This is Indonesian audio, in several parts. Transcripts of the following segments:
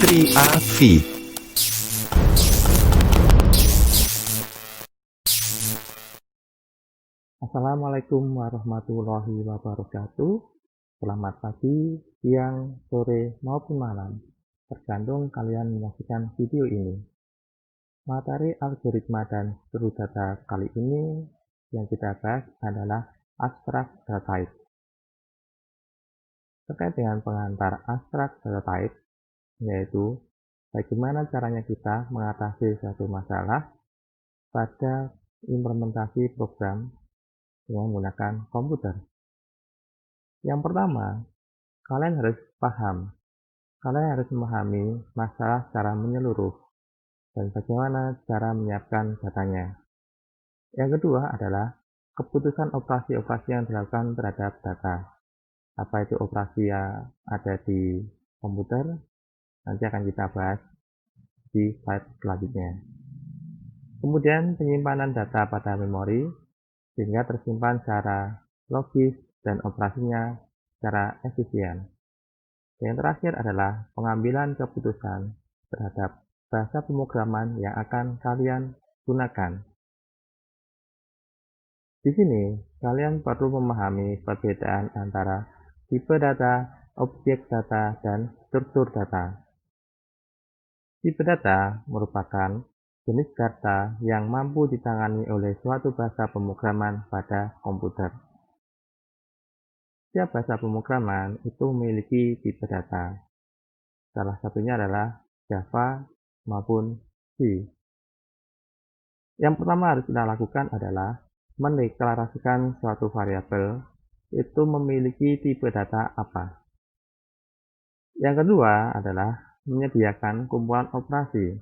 Triavi. Assalamualaikum warahmatullahi wabarakatuh. Selamat pagi, siang, sore, maupun malam. Tergantung kalian menyaksikan video ini. Materi algoritma dan struktur data kali ini yang kita bahas adalah abstrak data type. Terkait dengan pengantar abstrak data type, yaitu bagaimana caranya kita mengatasi suatu masalah pada implementasi program dengan menggunakan komputer. Yang pertama, kalian harus memahami masalah secara menyeluruh dan bagaimana cara menyiapkan datanya. Yang kedua adalah keputusan operasi-operasi yang dilakukan terhadap data. Apa itu operasi yang ada di komputer? Nanti akan kita bahas di slide selanjutnya. Kemudian penyimpanan data pada memori sehingga tersimpan secara logis dan operasinya secara efisien. Yang terakhir adalah pengambilan keputusan terhadap bahasa pemrograman yang akan kalian gunakan. Di sini, kalian perlu memahami perbedaan antara tipe data, objek data, dan struktur data. Tipe data merupakan jenis data yang mampu ditangani oleh suatu bahasa pemrograman pada komputer. Setiap bahasa pemrograman itu memiliki tipe data. Salah satunya adalah Java maupun C. Yang pertama harus kita lakukan adalah mendeklarasikan suatu variabel itu memiliki tipe data apa. Yang kedua adalah menyediakan kumpulan operasi.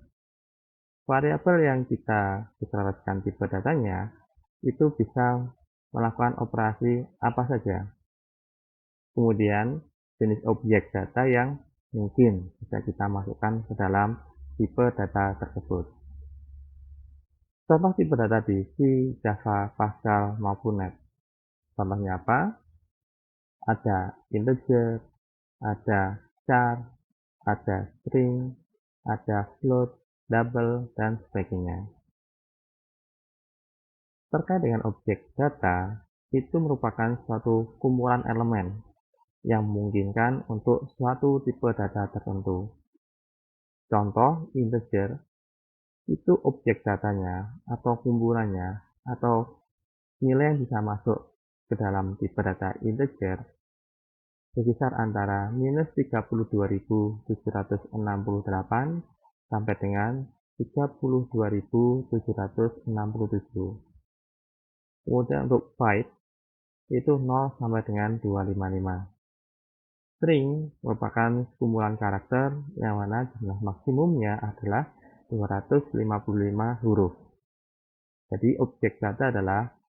Variabel yang kita deklarasikan tipe datanya itu bisa melakukan operasi apa saja. Kemudian jenis objek data yang mungkin bisa kita masukkan ke dalam tipe data tersebut. Contoh tipe data di C, Java, Pascal, maupun Net. Contohnya apa? Ada integer, ada char, ada string, ada float, double, dan sebagainya. Terkait dengan objek data, itu merupakan suatu kumpulan elemen yang memungkinkan untuk suatu tipe data tertentu. Contoh integer itu objek datanya atau kumpulannya atau nilai yang bisa masuk ke dalam tipe data integer berkisar antara minus 32.768 sampai dengan 32.767. Kemudian untuk byte itu 0 sampai dengan 255. String merupakan kumpulan karakter yang mana jumlah maksimumnya adalah 255 huruf. Jadi objek data adalah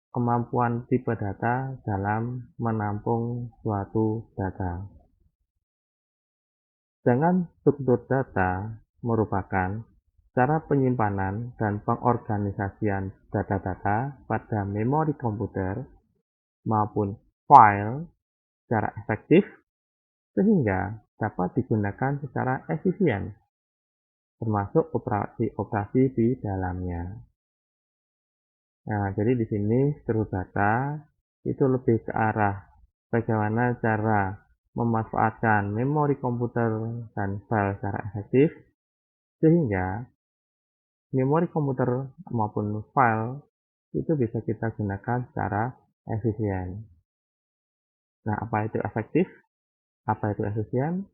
kemampuan tipe data dalam menampung suatu data. Sedangkan struktur data merupakan cara penyimpanan dan pengorganisasian data-data pada memori komputer maupun file secara efektif sehingga dapat digunakan secara efisien, termasuk operasi-operasi di dalamnya. Nah, jadi di sini struktur data itu lebih ke arah bagaimana cara memanfaatkan memori komputer dan file secara efektif sehingga memori komputer maupun file itu bisa kita gunakan secara efisien. Nah, apa itu efektif? Apa itu efisien?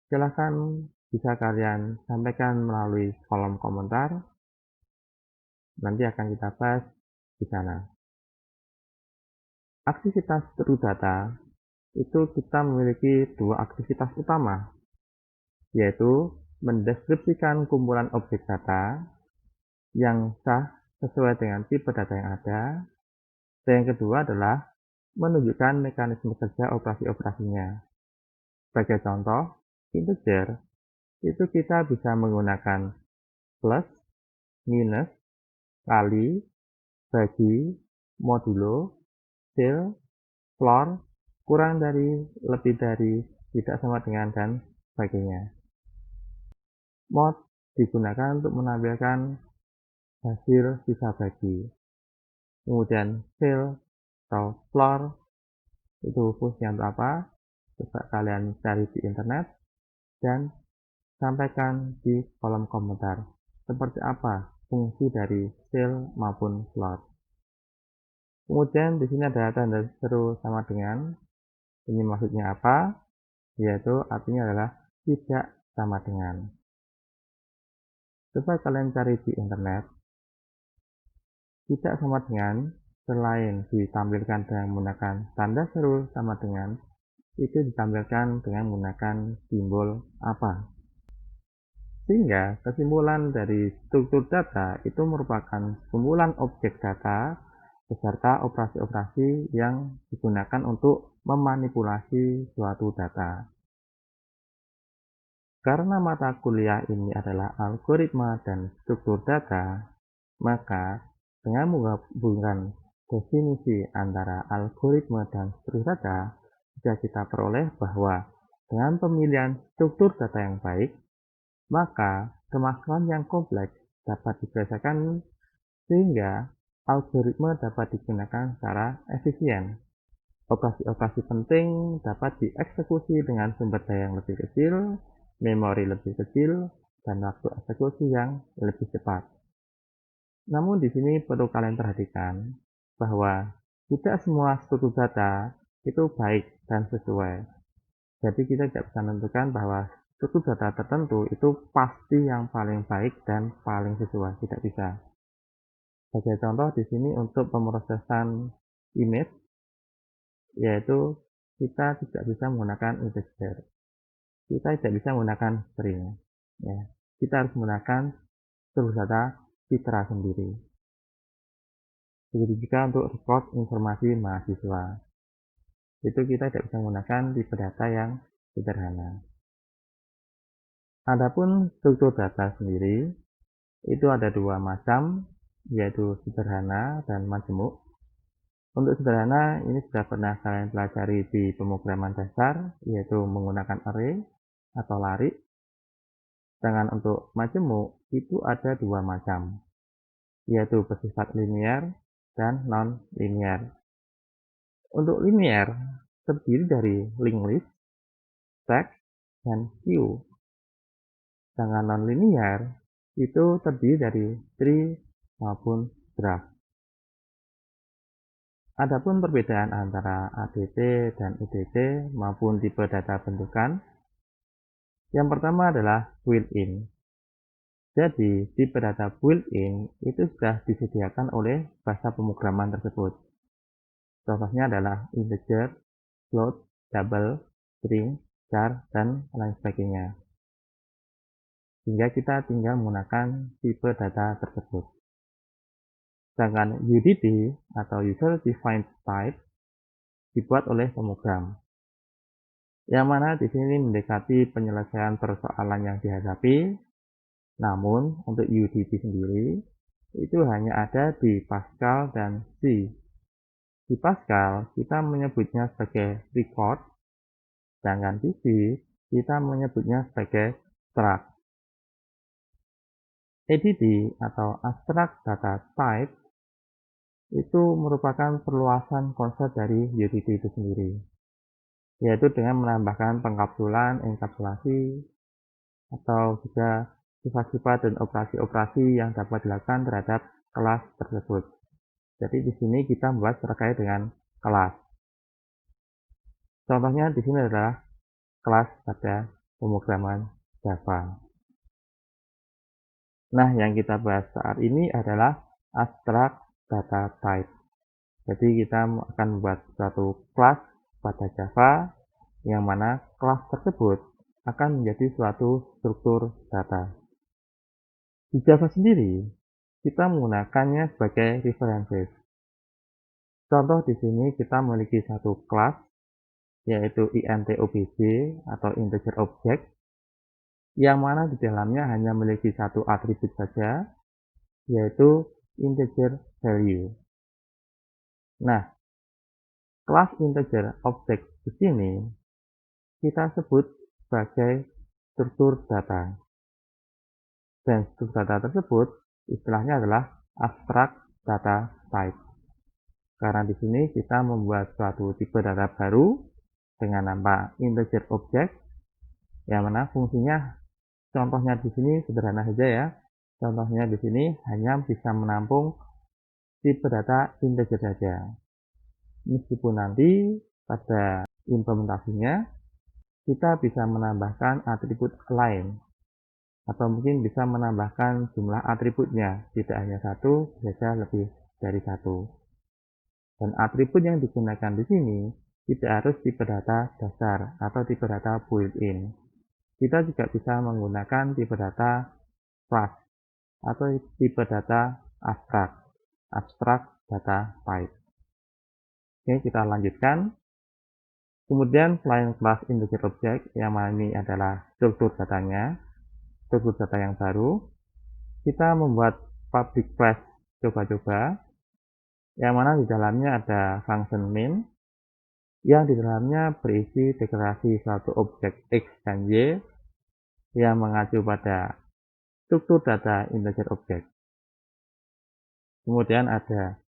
Silahkan bisa kalian sampaikan melalui kolom komentar. Nanti akan kita bahas di sana. Aktivitas struktur data itu kita memiliki dua aktivitas utama, yaitu mendeskripsikan kumpulan objek data yang sah sesuai dengan tipe data yang ada, dan yang kedua adalah menunjukkan mekanisme kerja operasi-operasinya. Sebagai contoh, integer itu kita bisa menggunakan plus, minus, kali, bagi, modulo, del, floor, kurang dari, lebih dari, tidak sama dengan, dan sebagainya. Mode digunakan untuk menampilkan hasil sisa bagi. Kemudian fill atau floor itu fungsinya untuk apa? Coba kalian cari di internet dan sampaikan di kolom komentar. Seperti apa fungsi dari fill maupun floor. Kemudian di sini ada tanda seru sama dengan. Ini maksudnya apa? Yaitu artinya adalah tidak sama dengan. Coba kalian cari di internet. Tidak sama dengan selain ditampilkan dengan menggunakan tanda seru sama dengan, itu ditampilkan dengan menggunakan simbol apa. Sehingga kesimpulan dari struktur data itu merupakan kumpulan objek data beserta operasi-operasi yang digunakan untuk memanipulasi suatu data. Karena mata kuliah ini adalah algoritma dan struktur data, maka dengan menggabungkan definisi antara algoritma dan struktur data, bisa kita peroleh bahwa dengan pemilihan struktur data yang baik, maka permasalahan yang kompleks dapat diselesaikan sehingga algoritma dapat digunakan secara efisien. Operasi-operasi penting dapat dieksekusi dengan sumber daya yang lebih kecil, memori lebih kecil, dan waktu eksekusi yang lebih cepat. Namun di sini perlu kalian perhatikan bahwa tidak semua struktur data itu baik dan sesuai. Jadi kita tidak bisa menentukan bahwa struktur data tertentu itu pasti yang paling baik dan paling sesuai, tidak bisa. Sebagai contoh di sini untuk pemrosesan image, yaitu kita tidak bisa menggunakan integer, kita tidak bisa menggunakan string, ya. Kita harus menggunakan struktur data citra sendiri. Begitu juga untuk record informasi mahasiswa, itu kita tidak bisa menggunakan tipe data yang sederhana. Adapun struktur data sendiri itu ada dua macam, yaitu sederhana dan majemuk. Untuk sederhana ini sudah pernah kalian pelajari di pemrograman dasar, yaitu menggunakan array atau lari. Sedangkan untuk majemuk itu ada dua macam, yaitu bersifat linear dan non-linear. Untuk linear terdiri dari linked list, stack, dan queue. Sedangkan non-linear itu terdiri dari tree maupun graph. Adapun perbedaan antara ADT dan UDT maupun tipe data bentukan, yang pertama adalah built-in. Jadi, tipe data built-in itu sudah disediakan oleh bahasa pemrograman tersebut. Contohnya adalah integer, float, double, string, char, dan lain sebagainya. Sehingga kita tinggal menggunakan tipe data tersebut. Sedangkan UDT atau User Defined Type dibuat oleh pemrogram, yang mana di sini mendekati penyelesaian persoalan yang dihadapi. Namun untuk UDT sendiri itu hanya ada di Pascal dan C. Di Pascal kita menyebutnya sebagai record, sedangkan di C kita menyebutnya sebagai struct. ADT atau Abstract Data Type itu merupakan perluasan konsep dari UDT itu sendiri, yaitu dengan menambahkan pengkapsulan, enkapsulasi, atau juga sifat-sifat dan operasi-operasi yang dapat dilakukan terhadap kelas tersebut. Jadi di sini kita membahas terkait dengan kelas. Contohnya di sini adalah kelas pada pemrograman Java. Nah, yang kita bahas saat ini adalah abstract data type. Jadi kita akan membuat suatu kelas pada Java yang mana kelas tersebut akan menjadi suatu struktur data. Di Java sendiri, kita menggunakannya sebagai references. Contoh di sini kita memiliki satu kelas, yaitu intObj atau integer object, yang mana di dalamnya hanya memiliki satu atribut saja, yaitu integer value. Nah, kelas integer object di sini kita sebut sebagai struktur data. Dan struktur data tersebut istilahnya adalah abstract data type. Karena di sini kita membuat suatu tipe data baru dengan nama integer object, yang mana fungsinya, contohnya di sini sederhana saja ya. Contohnya di sini hanya bisa menampung tipe data integer saja. Meskipun nanti pada implementasinya kita bisa menambahkan atribut lain, atau mungkin bisa menambahkan jumlah atributnya, tidak hanya satu, bisa lebih dari satu. Dan atribut yang digunakan di sini tidak harus tipe data dasar atau tipe data built-in. Kita juga bisa menggunakan tipe data class atau tipe data abstract data type. Oke, kita lanjutkan. Kemudian selain class integer object, yang mana ini adalah struktur datanya, struktur data yang baru, kita membuat public class coba-coba, yang mana di dalamnya ada function main, yang di dalamnya berisi deklarasi suatu objek X dan Y, yang mengacu pada struktur data integer object. Kemudian ada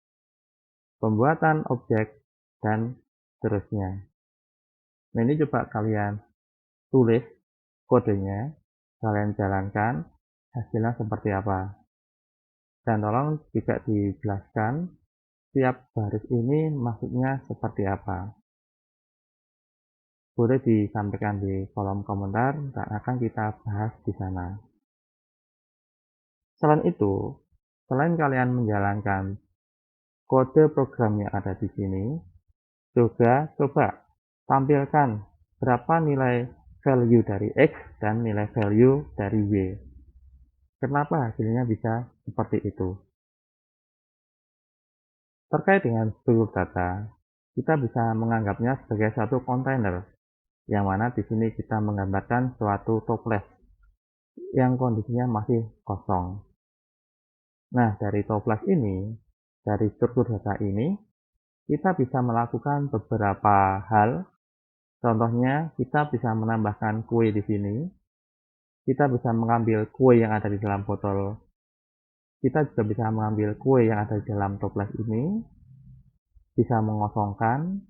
pembuatan objek, dan seterusnya. Nah, ini coba kalian tulis kodenya, kalian jalankan, hasilnya seperti apa. Dan tolong juga dijelaskan setiap baris ini maksudnya seperti apa. Boleh disampaikan di kolom komentar dan akan kita bahas di sana. Selain itu, selain kalian menjalankan kode program yang ada di sini, juga coba tampilkan berapa nilai value dari X dan nilai value dari Y. Kenapa hasilnya bisa seperti itu? Terkait dengan struktur data, kita bisa menganggapnya sebagai satu kontainer, yang mana di sini kita menggambarkan suatu toples yang kondisinya masih kosong. Nah, dari toples ini, dari struktur data ini, kita bisa melakukan beberapa hal. Contohnya, kita bisa menambahkan kue di sini. Kita bisa mengambil kue yang ada di dalam botol. Kita juga bisa mengambil kue yang ada di dalam toples ini. Bisa mengosongkan.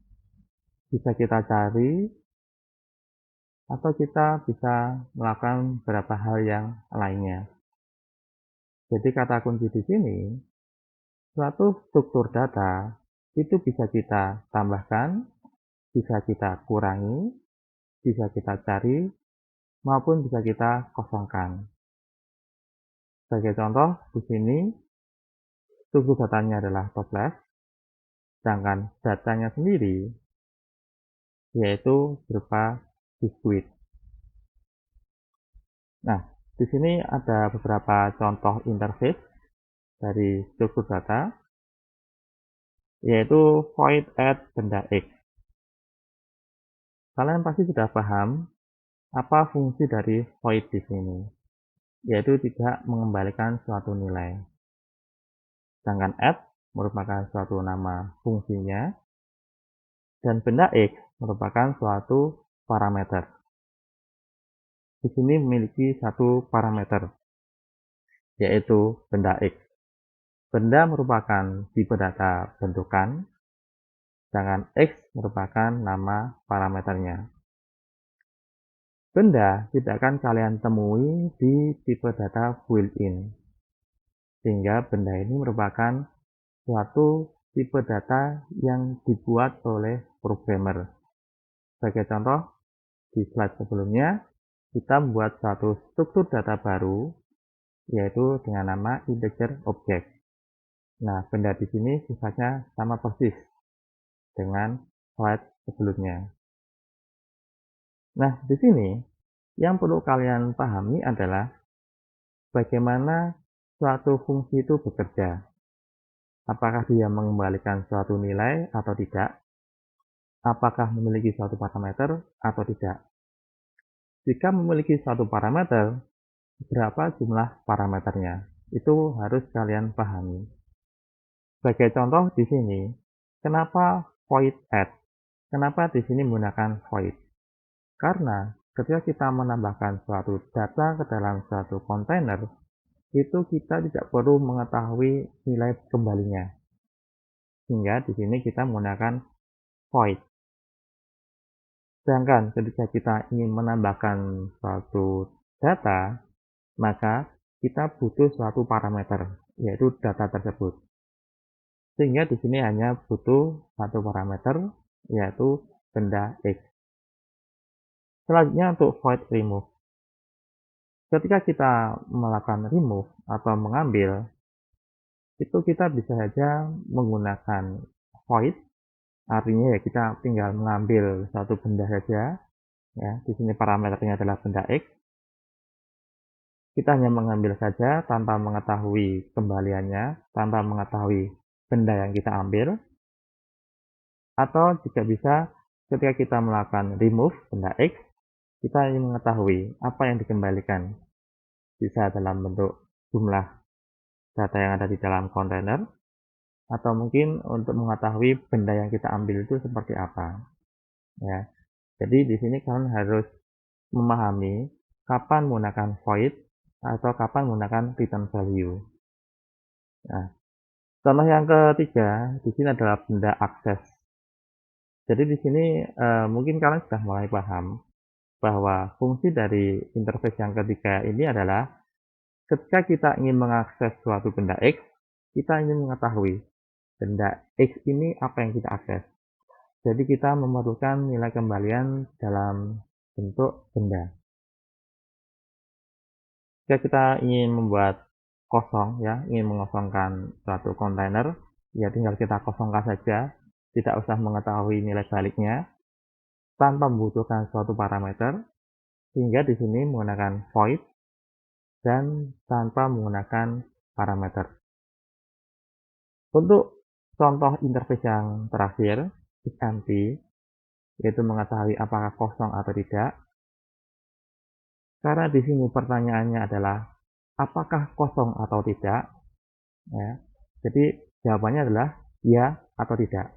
Bisa kita cari. Atau kita bisa melakukan beberapa hal yang lainnya. Jadi kata kunci di sini, suatu struktur data itu bisa kita tambahkan, bisa kita kurangi, bisa kita cari, maupun bisa kita kosongkan. Sebagai contoh, di sini struktur datanya adalah toples, sedangkan datanya sendiri yaitu berupa biskuit. Nah, di sini ada beberapa contoh interface dari struktur data, yaitu void add benda X. Kalian pasti sudah paham apa fungsi dari void di sini, yaitu tidak mengembalikan suatu nilai. Sedangkan add merupakan suatu nama fungsinya, dan benda X merupakan suatu parameter. Di sini memiliki satu parameter, yaitu benda X. Benda merupakan tipe data bentukan, sedangkan X merupakan nama parameternya. Benda tidak akan kalian temui di tipe data built-in, sehingga benda ini merupakan suatu tipe data yang dibuat oleh programmer. Sebagai contoh, di slide sebelumnya, kita membuat satu struktur data baru, yaitu dengan nama integer object. Nah, benda di sini sifatnya sama persis dengan slide sebelumnya. Nah, di sini yang perlu kalian pahami adalah bagaimana suatu fungsi itu bekerja. Apakah dia mengembalikan suatu nilai atau tidak? Apakah memiliki suatu parameter atau tidak? Jika memiliki suatu parameter, berapa jumlah parameternya? Itu harus kalian pahami. Sebagai contoh di sini, kenapa void add? Kenapa di sini menggunakan void? Karena ketika kita menambahkan suatu data ke dalam suatu kontainer, itu kita tidak perlu mengetahui nilai kembalinya. Sehingga di sini kita menggunakan void. Sedangkan ketika kita ingin menambahkan suatu data, maka kita butuh suatu parameter, yaitu data tersebut. Sehingga di sini hanya butuh satu parameter, yaitu benda X. Selanjutnya untuk void remove. Ketika kita melakukan remove atau mengambil, itu kita bisa saja menggunakan void, artinya ya kita tinggal mengambil satu benda saja. Ya, di sini parameternya adalah benda X. Kita hanya mengambil saja tanpa mengetahui kembaliannya, tanpa mengetahui benda yang kita ambil. Atau jika bisa, ketika kita melakukan remove benda X, kita ingin mengetahui apa yang dikembalikan. Bisa dalam bentuk jumlah data yang ada di dalam kontainer, atau mungkin untuk mengetahui benda yang kita ambil itu seperti apa. Ya, jadi di sini kalian harus memahami kapan menggunakan void atau kapan menggunakan return value. Nah, contoh yang ketiga di sini adalah benda akses. Jadi di sini mungkin kalian sudah mulai paham bahwa fungsi dari interface yang ketiga ini adalah ketika kita ingin mengakses suatu benda X, kita ingin mengetahui benda X ini apa yang kita akses. Jadi kita memerlukan nilai kembalian dalam bentuk benda. Jika kita ingin membuat kosong, ya, ingin mengosongkan suatu kontainer, ya tinggal kita kosongkan saja, tidak usah mengetahui nilai baliknya, tanpa membutuhkan suatu parameter, sehingga di sini menggunakan void dan tanpa menggunakan parameter. Untuk contoh interface yang terakhir, is empty, yaitu mengetahui apakah kosong atau tidak. Karena di sini pertanyaannya adalah apakah kosong atau tidak, ya. Jadi jawabannya adalah ya atau tidak.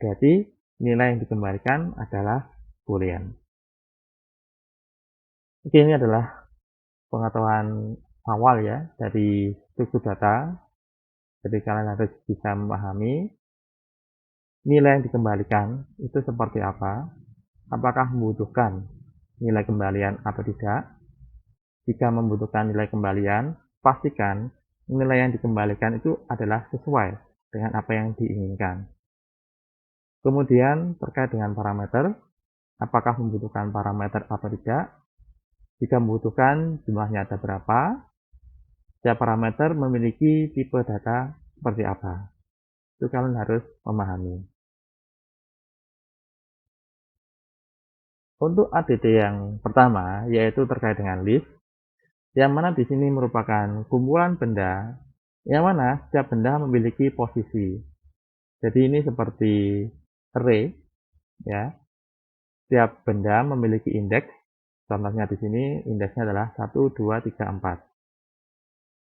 Jadi nilai yang dikembalikan adalah boolean. Oke, ini adalah pengetahuan awal ya dari struktur data. Jadi kalian harus bisa memahami nilai yang dikembalikan itu seperti apa, apakah membutuhkan nilai kembalian atau tidak. Jika membutuhkan nilai kembalian, pastikan nilai yang dikembalikan itu adalah sesuai dengan apa yang diinginkan. Kemudian terkait dengan parameter, apakah membutuhkan parameter atau tidak. Jika membutuhkan, jumlahnya ada berapa. Setiap parameter memiliki tipe data seperti apa. Itu kalian harus memahami. Untuk ADT yang pertama, yaitu terkait dengan list, yang mana di sini merupakan kumpulan benda, yang mana setiap benda memiliki posisi. Jadi ini seperti array, ya. Setiap benda memiliki indeks. Contohnya di sini indeksnya adalah 1, 2, 3, 4.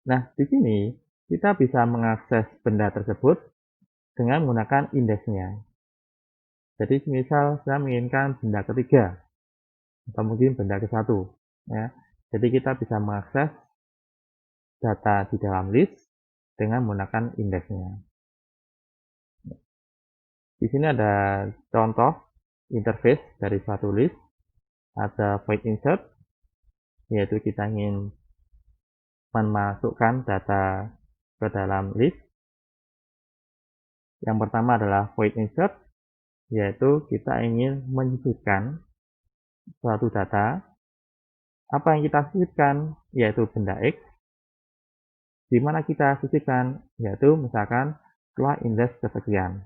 Nah, di sini kita bisa mengakses benda tersebut dengan menggunakan indeksnya. Jadi misal saya menginginkan benda ketiga atau mungkin benda ke-1, ya. Jadi kita bisa mengakses data di dalam list dengan menggunakan indeksnya. Di sini ada contoh interface dari suatu list. Ada void insert, yaitu kita ingin memasukkan data ke dalam list. Yang pertama adalah void insert, yaitu kita ingin menyisipkan suatu data. Apa yang kita sisipkan, yaitu benda X. Di mana kita sisipkan, yaitu misalkan setelah indeks kesekian.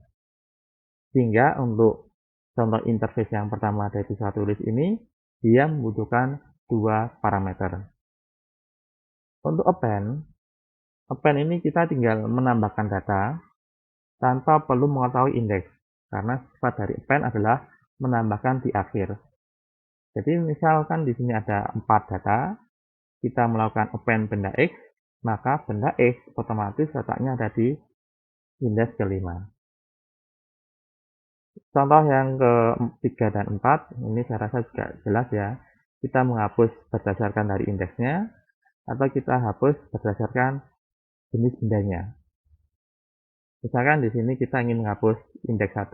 Sehingga untuk contoh interface yang pertama dari suatu list ini, dia membutuhkan dua parameter. Untuk append ini kita tinggal menambahkan data tanpa perlu mengetahui indeks, karena sifat dari append adalah menambahkan di akhir. Jadi misalkan di sini ada 4 data, kita melakukan append benda X, maka benda X otomatis letaknya ada di indeks kelima. Contoh yang ke-3 dan 4, ini saya rasa juga jelas ya. Kita menghapus berdasarkan dari indeksnya, atau kita hapus berdasarkan jenis bendanya. Misalkan di sini kita ingin menghapus indeks 1,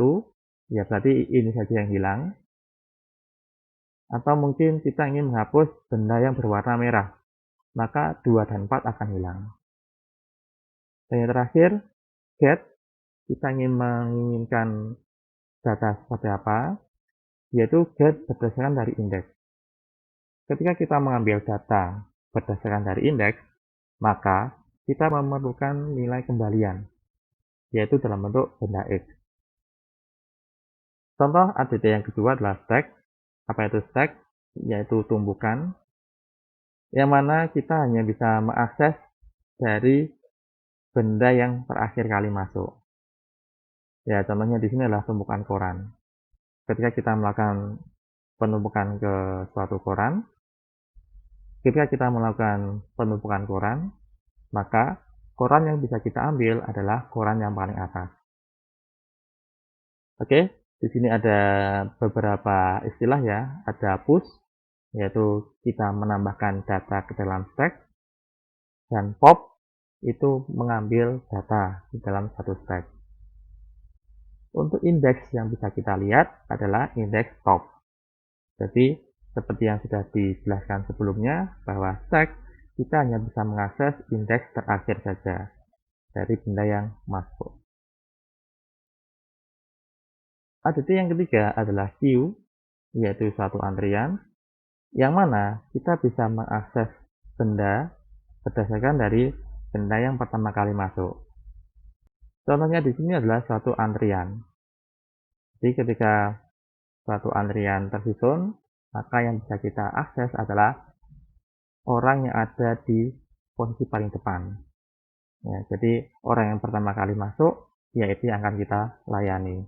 ya berarti ini saja yang hilang. Atau mungkin kita ingin menghapus benda yang berwarna merah, maka 2 dan 4 akan hilang. Dan yang terakhir, get, kita ingin menginginkan data seperti apa, yaitu get berdasarkan dari indeks. Ketika kita mengambil data berdasarkan dari indeks, maka kita memerlukan nilai kembalian, yaitu dalam bentuk benda X. Contoh ADT yang kedua adalah stack. Apa itu stack? Yaitu tumbukan, yang mana kita hanya bisa mengakses dari benda yang terakhir kali masuk. Ya, contohnya di sini adalah tumpukan koran. Ketika kita melakukan penumpukan ke suatu koran, maka koran yang bisa kita ambil adalah koran yang paling atas. Oke, di sini ada beberapa istilah ya. Ada push, yaitu kita menambahkan data ke dalam stack, dan pop itu mengambil data di dalam satu stack. Untuk indeks yang bisa kita lihat adalah indeks top. Jadi seperti yang sudah dijelaskan sebelumnya, bahwa stack kita hanya bisa mengakses indeks terakhir saja dari benda yang masuk. ADT yang ketiga adalah queue, yaitu suatu antrian, yang mana kita bisa mengakses benda berdasarkan dari benda yang pertama kali masuk. Contohnya di sini adalah suatu antrian. Jadi ketika suatu antrian tersusun, maka yang bisa kita akses adalah orang yang ada di posisi paling depan. Ya, jadi orang yang pertama kali masuk, yaitu yang akan kita layani.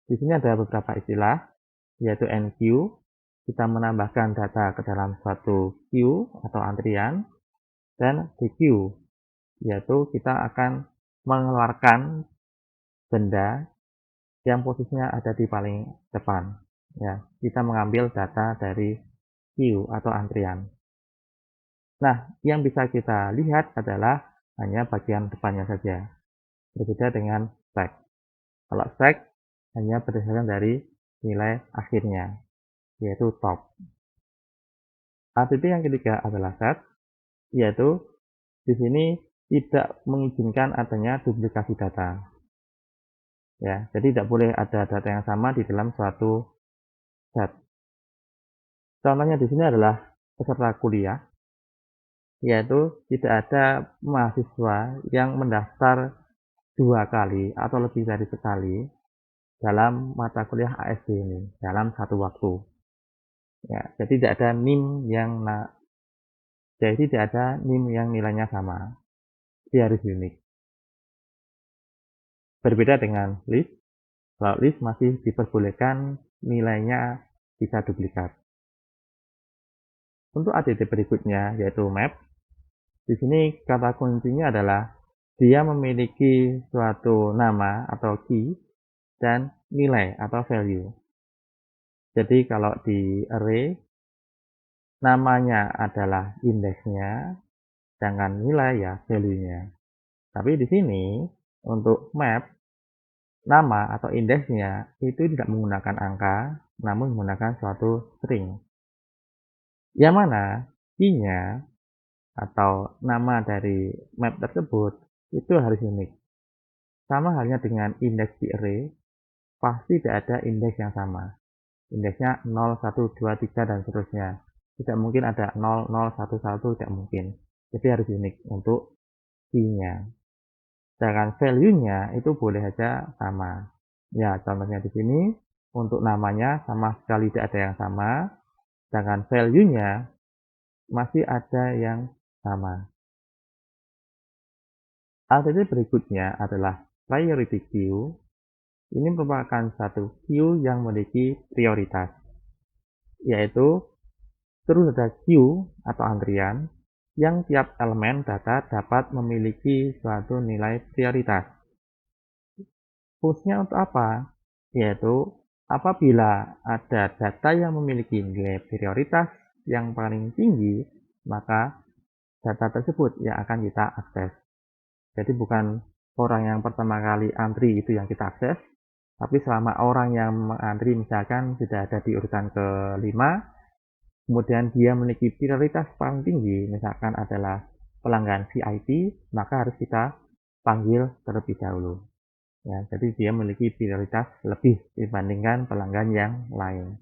Di sini ada beberapa istilah, yaitu NQ, kita menambahkan data ke dalam suatu queue atau antrian, dan DQ, yaitu kita akan mengeluarkan benda yang posisinya ada di paling depan. Ya, kita mengambil data dari queue atau antrian. Nah, yang bisa kita lihat adalah hanya bagian depannya saja, berbeda dengan stack. Kalau stack hanya berdasarkan dari nilai akhirnya, yaitu top. ADT yang ketiga adalah set, yaitu di sini tidak mengizinkan adanya duplikasi data. Ya, jadi tidak boleh ada data yang sama di dalam suatu set. Contohnya di sini adalah peserta kuliah, yaitu tidak ada mahasiswa yang mendaftar 2 kali atau lebih dari sekali dalam mata kuliah ASD ini dalam satu waktu. Ya, jadi tidak ada NIM yang nilainya sama. Dia harus unik. Berbeda dengan list. Kalau list masih diperbolehkan nilainya bisa duplikat. Untuk ADT berikutnya yaitu map. Di sini kata kuncinya adalah dia memiliki suatu nama atau key dan nilai atau value. Jadi kalau di array, namanya adalah indeksnya, sedangkan nilai ya value-nya. Tapi di sini untuk map, nama atau indeksnya itu tidak menggunakan angka, namun menggunakan suatu string. Yang mana key-nya atau nama dari map tersebut itu harus unik. Sama halnya dengan indeks di array, pasti tidak ada indeks yang sama. Indeksnya 0, 1, 2, 3, dan seterusnya. Tidak mungkin ada 0, 0, 1, 1, tidak mungkin. Jadi harus unik untuk key-nya. Sedangkan value-nya itu boleh saja sama. Ya, contohnya di sini, untuk namanya sama sekali tidak ada yang sama. Sedangkan value-nya masih ada yang sama. ADT berikutnya adalah priority queue. Ini merupakan satu queue yang memiliki prioritas, yaitu terus ada queue atau antrian yang tiap elemen data dapat memiliki suatu nilai prioritas. Fungsinya untuk apa? Yaitu apabila ada data yang memiliki nilai prioritas yang paling tinggi, maka data tersebut yang akan kita akses. Jadi bukan orang yang pertama kali antri itu yang kita akses, tapi selama orang yang mengantri misalkan sudah ada di urutan ke-5, kemudian dia memiliki prioritas paling tinggi, misalkan adalah pelanggan VIP, maka harus kita panggil terlebih dahulu. Ya, jadi dia memiliki prioritas lebih dibandingkan pelanggan yang lain.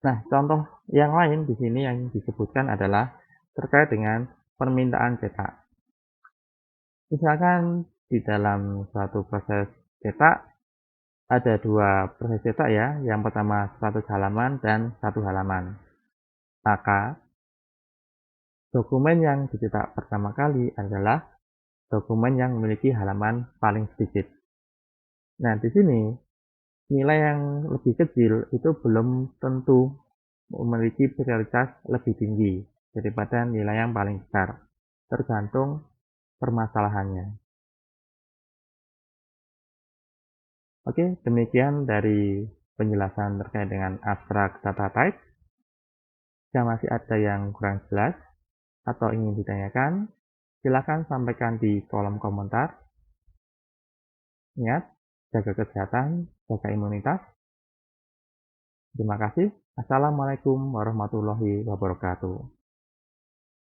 Nah, contoh yang lain di sini yang disebutkan adalah terkait dengan permintaan cetak. Misalkan di dalam suatu proses cetak ada dua proses cetak ya, yang pertama 100 halaman dan 1 halaman. Maka dokumen yang dicetak pertama kali adalah dokumen yang memiliki halaman paling sedikit. Nah, di sini nilai yang lebih kecil itu belum tentu memiliki prioritas lebih tinggi daripada nilai yang paling besar, tergantung permasalahannya. Oke, demikian dari penjelasan terkait dengan abstrak data type. Jika masih ada yang kurang jelas atau ingin ditanyakan, silakan sampaikan di kolom komentar. Ingat, jaga kesehatan, jaga imunitas. Terima kasih. Assalamualaikum warahmatullahi wabarakatuh.